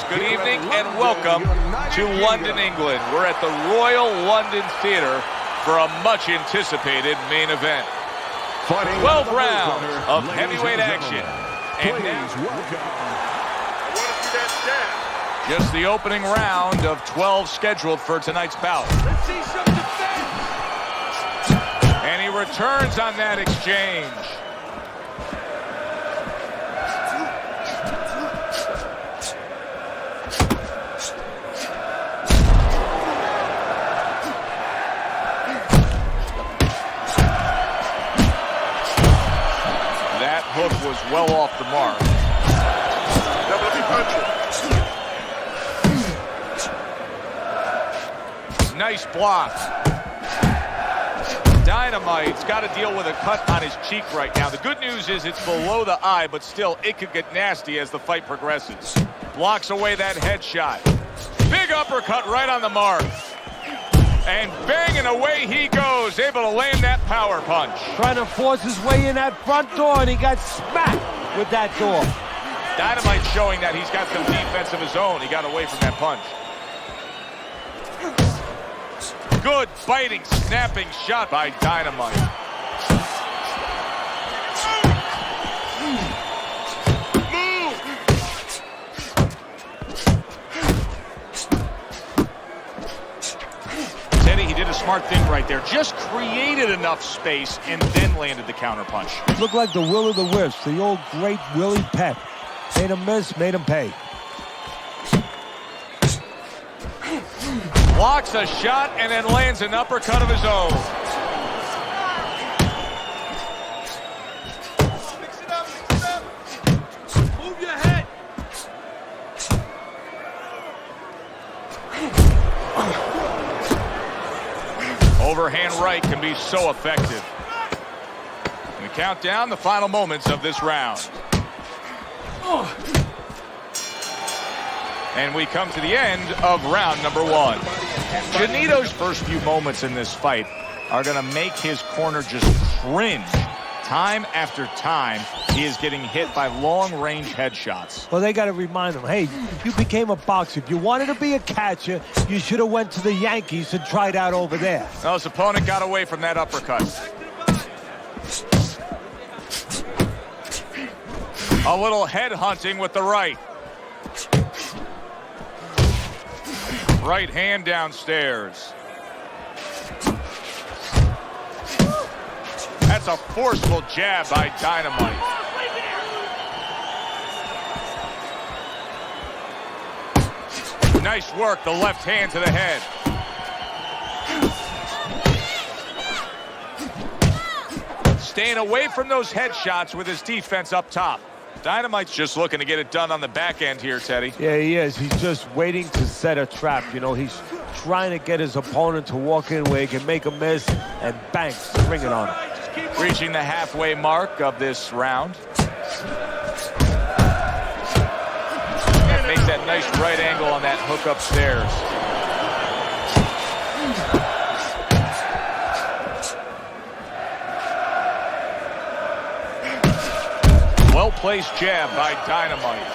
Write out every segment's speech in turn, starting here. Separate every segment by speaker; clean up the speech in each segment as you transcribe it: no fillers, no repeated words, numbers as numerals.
Speaker 1: Good evening and welcome to London, England. We're at the Royal London Theatre for a much-anticipated main event. 12 rounds of heavyweight action. And now, just the opening round of 12 scheduled for tonight's bout.
Speaker 2: Let's see some defense.
Speaker 1: And he returns on that exchange. That hook was well off the mark. Nice block. Dynamite's got to deal with a cut on his cheek right now. The good news is it's below the eye, but still, it could get nasty as the fight progresses. Blocks away that headshot. Big uppercut right on the mark. And banging away he goes, able to land that power punch.
Speaker 3: Trying to force his way in that front door, and he got smacked with that door.
Speaker 1: Dynamite showing that he's got some defense of his own. He got away from that punch. Good biting, snapping shot by Dynamite. Teddy, he did a smart thing right there. Just created enough space and then landed the counter punch.
Speaker 3: Looked like the will of the wisp, the old great Willie Pep. Made him miss, made him pay.
Speaker 1: Blocks a shot and then lands an uppercut of his own.
Speaker 2: Mix it up, mix it up. Move your head.
Speaker 1: Overhand right can be so effective. And we count down the final moments of this round. And we come to the end of round number one. Janito's first few moments in this fight are going to make his corner just cringe. Time after time, he is getting hit by long-range headshots.
Speaker 3: Well, they got to remind him, hey, you became a boxer. If you wanted to be a catcher, you should have went to the Yankees and tried out over there.
Speaker 1: Well, his opponent got away from that uppercut. A little head hunting with the right. Right hand downstairs. That's a forceful jab by Dynamite. Nice work, the left hand to the head. Staying away from those headshots with his defense up top. Dynamite's just looking to get it done on the back end here, Teddy.
Speaker 3: Yeah, he is. He's just waiting to set a trap. You know, he's trying to get his opponent to walk in where he can make a miss and bang, spring it on him.
Speaker 1: Reaching the halfway mark of this round. That makes that nice right angle on that hook upstairs. Well-placed jab by Dynamite.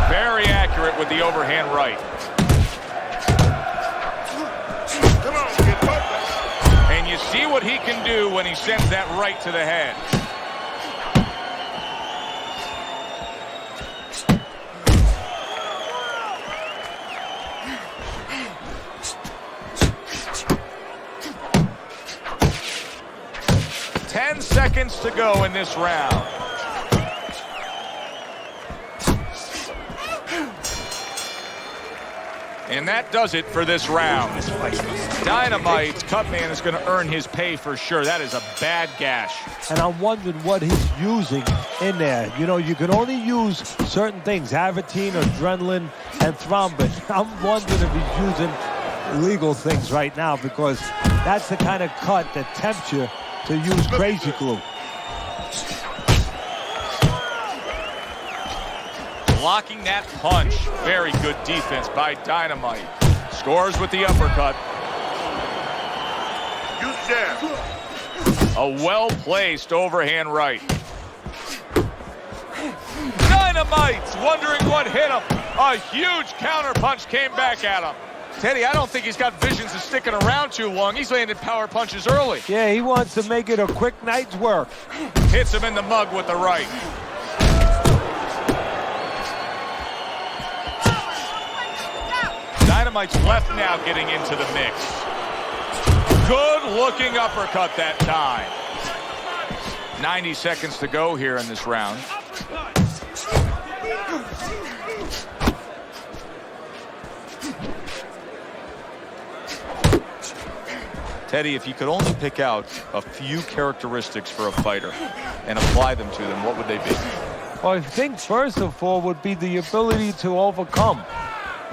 Speaker 1: Very accurate with the overhand right.
Speaker 2: Come on, get focused.
Speaker 1: And you see what he can do when he sends that right to the head. Seconds to go in this round. And that does it for this round. Dynamite's cut man is going to earn his pay for sure. That is a bad gash.
Speaker 3: And I'm wondering what he's using in there. You know, you can only use certain things, Avitine, adrenaline, and thrombin. I'm wondering if he's using illegal things right now, because that's the kind of cut that tempts you to use crazy glue.
Speaker 1: Blocking that punch. Very good defense by Dynamite. Scores with the uppercut.
Speaker 2: Use jab.
Speaker 1: A well-placed overhand right. Dynamite's wondering what hit him. A huge counterpunch came back at him. Teddy, I don't think he's got visions of sticking around too long. He's landed power punches early.
Speaker 3: Yeah, he wants to make it a quick night's work.
Speaker 1: Hits him in the mug with the right. Dynamite's left now getting into the mix. Good-looking uppercut that time. 90 seconds to go here in this round. Teddy, if you could only pick out a few characteristics for a fighter and apply them to them, what would they be?
Speaker 3: Well, I think first of all would be the ability to overcome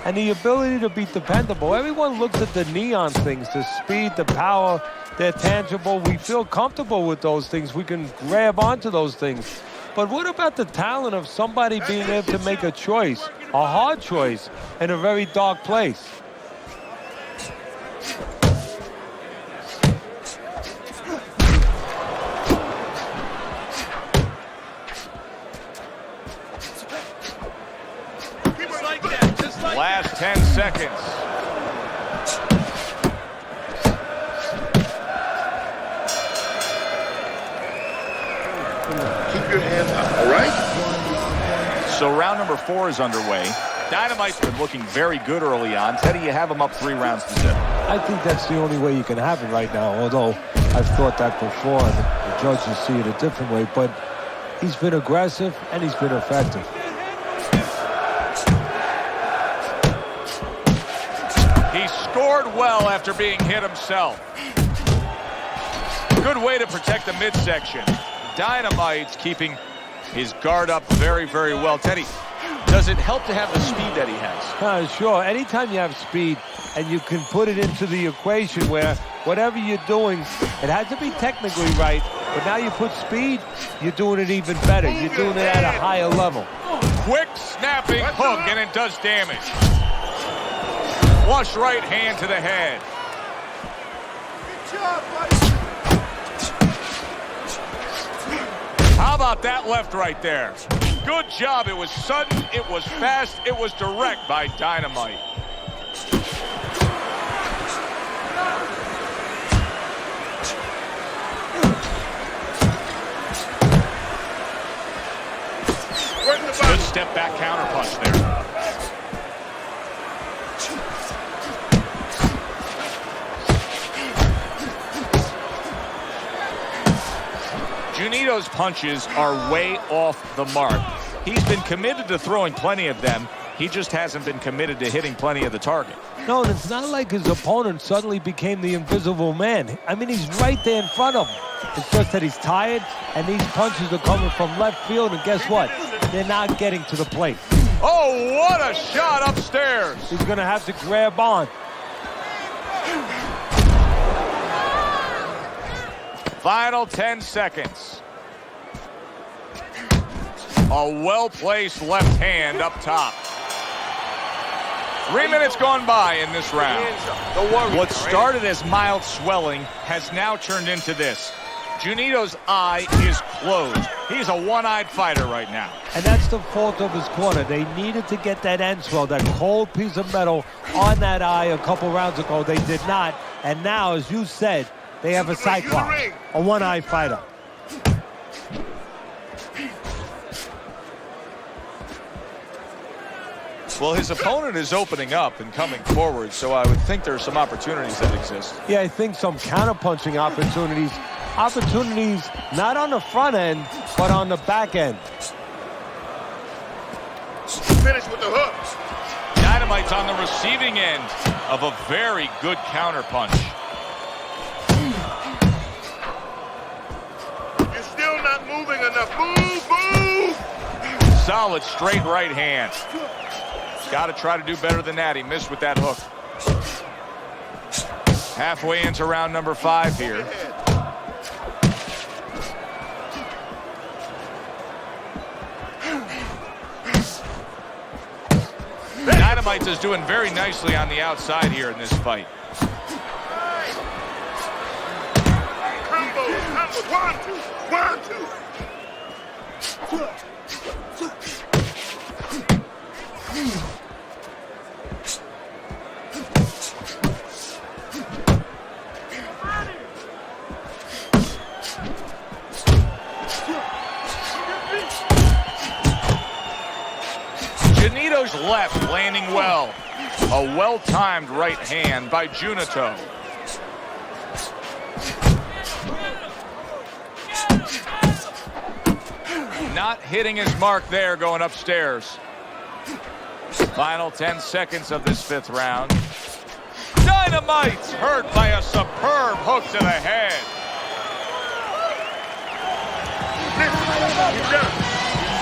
Speaker 3: and the ability to be dependable. Everyone looks at the neon things, the speed, the power, they're tangible. We feel comfortable with those things. We can grab onto those things. But what about the talent of somebody being able to make a choice, a hard choice, in a very dark place?
Speaker 1: Last 10 seconds.
Speaker 2: Keep your hands up, all right?
Speaker 1: So round number 4 is underway. Dynamite's been looking very good early on. Teddy, you have him up 3 rounds to 0.
Speaker 3: I think that's the only way you can have it right now, although I've thought that before, and the judges see it a different way. But he's been aggressive, and he's been effective.
Speaker 1: He scored well after being hit himself. Good way to protect the midsection. Dynamite's keeping his guard up very, very well. Teddy, does it help to have the speed that he has?
Speaker 3: Sure. Anytime you have speed and you can put it into the equation where whatever you're doing, it has to be technically right, but now you put speed, you're doing it even better. You're doing it at a higher level.
Speaker 1: Quick snapping hook, and it does damage. Flush right hand to the head.
Speaker 2: Good job, buddy.
Speaker 1: How about that left right there? Good job. It was sudden, it was fast, it was direct by Dynamite. Good step back counterpunch there. Junito's punches are way off the mark. He's been committed to throwing plenty of them. He just hasn't been committed to hitting plenty of the target.
Speaker 3: No, and it's not like his opponent suddenly became the invisible man. I mean, he's right there in front of him. It's just that he's tired, and these punches are coming from left field, and guess what? They're not getting to the plate.
Speaker 1: Oh, what a shot upstairs.
Speaker 3: He's going to have to grab on.
Speaker 1: Final 10 seconds. A well-placed left hand up top. 3 minutes gone by in this round. What started as mild swelling has now turned into this. Junito's eye is closed. He's a one-eyed fighter right now.
Speaker 3: And that's the fault of his corner. They needed to get that end swell, that cold piece of metal on that eye a couple rounds ago. They did not. And now, as you said, they have a cyclops, a one-eye fighter.
Speaker 1: Well, his opponent is opening up and coming forward, so I would think there are some opportunities that exist.
Speaker 3: Yeah, I think some counterpunching opportunities. Opportunities not on the front end, but on the back end.
Speaker 2: Finish with the hooks.
Speaker 1: Dynamite's on the receiving end of a very good counterpunch.
Speaker 2: You're still not moving enough. Move!
Speaker 1: Solid straight right hand. Got to try to do better than that. He missed with that hook. Halfway into round number 5 here. Dynamite is doing very nicely on the outside here in this fight.
Speaker 2: One, two.
Speaker 1: Janito's left landing well. A well-timed right hand by Junito. Not hitting his mark there going upstairs. Final 10 seconds of this 5th round. Dynamite's hurt by a superb hook to the head.
Speaker 2: He's done.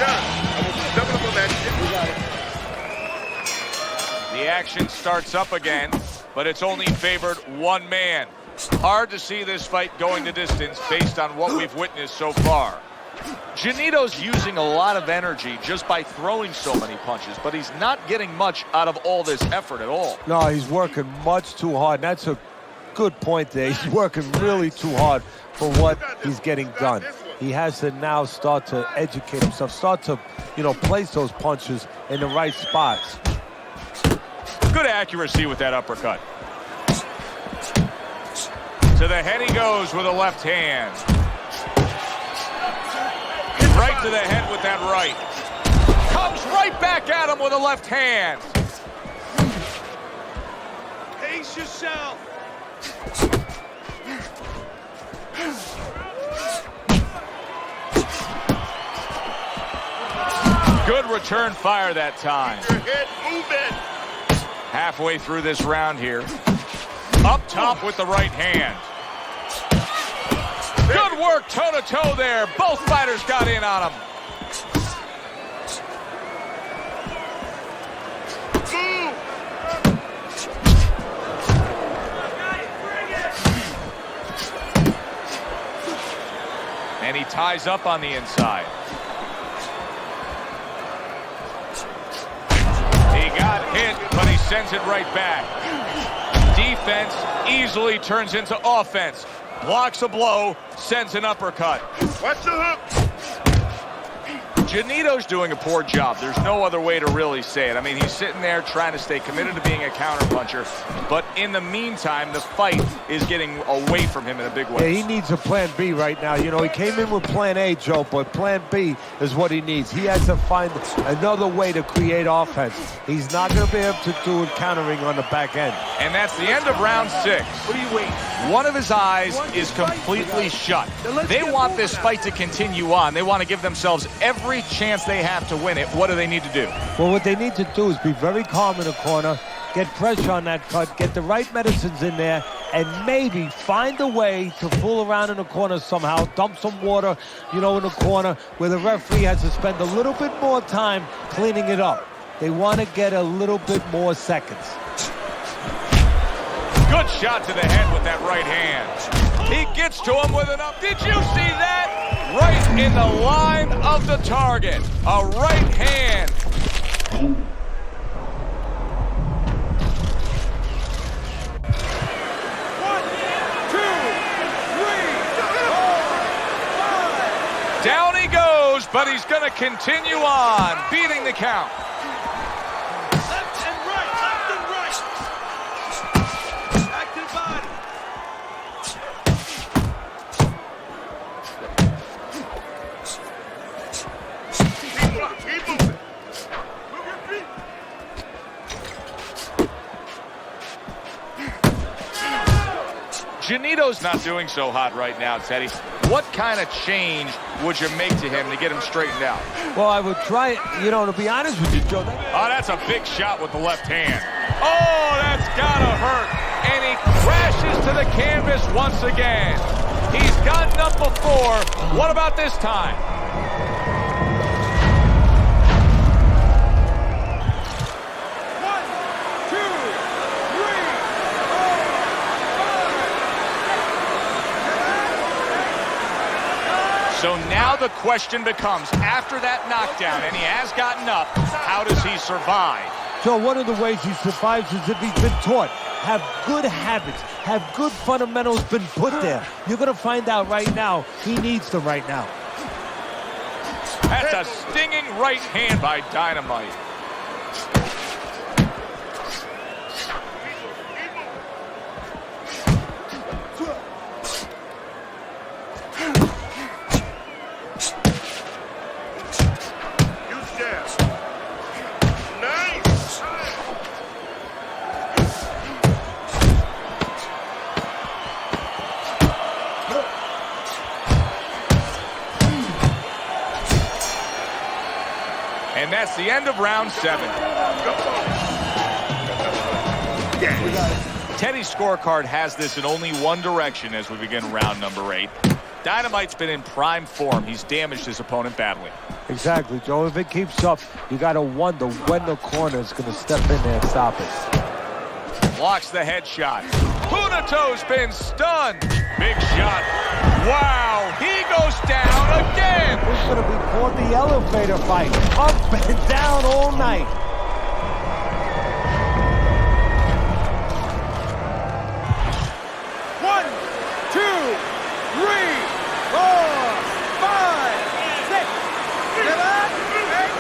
Speaker 2: I want you double up on that shit.
Speaker 1: The action starts up again, but it's only favored one man. Hard to see this fight going the distance based on what we've witnessed so far. Janito's using a lot of energy just by throwing so many punches, but he's not getting much out of all this effort at all.
Speaker 3: No, he's working much too hard. That's a good point there. He's working really too hard for what he's getting done. He has to now start to educate himself, start to, place those punches in the right spots.
Speaker 1: Good accuracy with that uppercut. To the head he goes with a left hand. Right to the head with that right. Comes right back at him with a left hand.
Speaker 2: Pace yourself.
Speaker 1: Good return fire that time.
Speaker 2: Your head moving.
Speaker 1: Halfway through this round here. Up top with the right hand. Good work toe-to-toe there. Both fighters got in on him. And he ties up on the inside. He got hit, but he sends it right back. Defense easily turns into offense. Blocks a blow, sends an uppercut.
Speaker 2: Watch the hook.
Speaker 1: Janito's doing a poor job. There's no other way to really say it. I mean, he's sitting there trying to stay committed to being a counterpuncher, but in the meantime, the fight is getting away from him in a big way.
Speaker 3: Yeah, he needs a plan B right now. He came in with plan A, Joe, but plan B is what he needs. He has to find another way to create offense. He's not going to be able to do it countering on the back end.
Speaker 1: And that's the end of round 6.
Speaker 2: What are you waiting?
Speaker 1: One of his eyes is completely shut. They want this fight to continue on. They want to give themselves every chance they have to win it. What do they need to do?
Speaker 3: Well, what they need to do is be very calm in the corner, get pressure on that cut, get the right medicines in there, and maybe find a way to fool around in the corner somehow, dump some water, in the corner where the referee has to spend a little bit more time cleaning it up. They want to get a little bit more seconds.
Speaker 1: Good shot to the head with that right hand. He gets to him with an up. Did you see that? Right in the line of the target. A right hand. Down he goes, but he's going to continue on, beating the count.
Speaker 2: Left and right. Active body. Keep moving. Move your feet.
Speaker 1: Janito's not doing so hot right now, Teddy. What kind of change would you make to him to get him straightened out?
Speaker 3: Well, I would try, to be honest with you, Joe.
Speaker 1: Oh, that's a big shot with the left hand. Oh, that's gotta hurt. And he crashes to the canvas once again. He's gotten up before. What about this time? So now the question becomes, after that knockdown, and he has gotten up, how does he survive?
Speaker 3: So one of the ways he survives is if he's been taught. Have good habits, have good fundamentals been put there. You're going to find out right now he needs them right now.
Speaker 1: That's a stinging right hand by Dynamite. And that's the end of round 7. Teddy's scorecard has this in only one direction as we begin round number 8. Dynamite's been in prime form. He's damaged his opponent badly.
Speaker 3: Exactly, Joe. If it keeps up, you got to wonder when the corner is going to step in there and stop it.
Speaker 1: Blocks the headshot. Punato's been stunned. Big shot. Wow, he goes down again.
Speaker 3: It's going to be called the elevator fight. Up and down all night.
Speaker 2: One, two, three, four, five, six, 7, 8,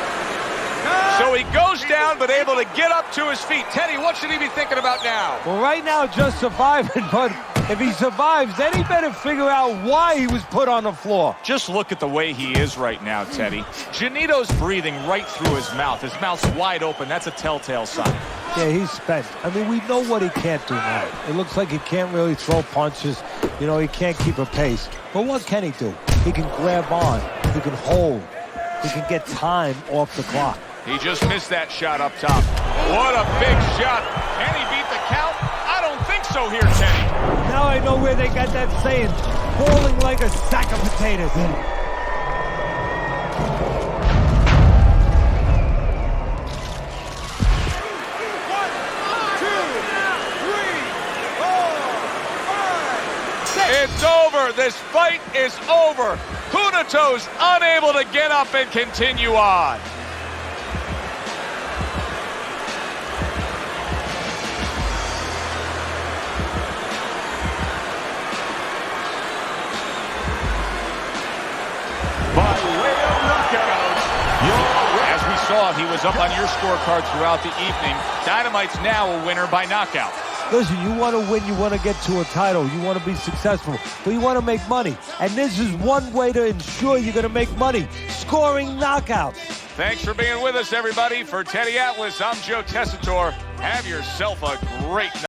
Speaker 2: 9.
Speaker 1: So he goes down, but able to get up to his feet. Teddy, what should he be thinking about now?
Speaker 3: Well, right now, just surviving, but if he survives, then he better figure out why he was put on the floor.
Speaker 1: Just look at the way he is right now, Teddy. Janito's breathing right through his mouth. His mouth's wide open. That's a telltale sign.
Speaker 3: Yeah, he's spent. I mean, we know what he can't do now. It looks like he can't really throw punches. You know, he can't keep a pace. But what can he do? He can grab on. He can hold. He can get time off the clock.
Speaker 1: He just missed that shot up top. What a big shot. Can he beat the count? I don't think so here, Teddy.
Speaker 3: Now I know where they got that saying, falling like a sack of potatoes.
Speaker 1: It's over. This fight is over. Punato's unable to get up and continue on. By way of knockout. As we saw, he was up on your scorecard throughout the evening. Dynamite's now a winner by knockout.
Speaker 3: Listen, you want to win, you want to get to a title, you want to be successful, but you want to make money. And this is one way to ensure you're going to make money, scoring knockouts.
Speaker 1: Thanks for being with us, everybody. For Teddy Atlas, I'm Joe Tessitore. Have yourself a great night.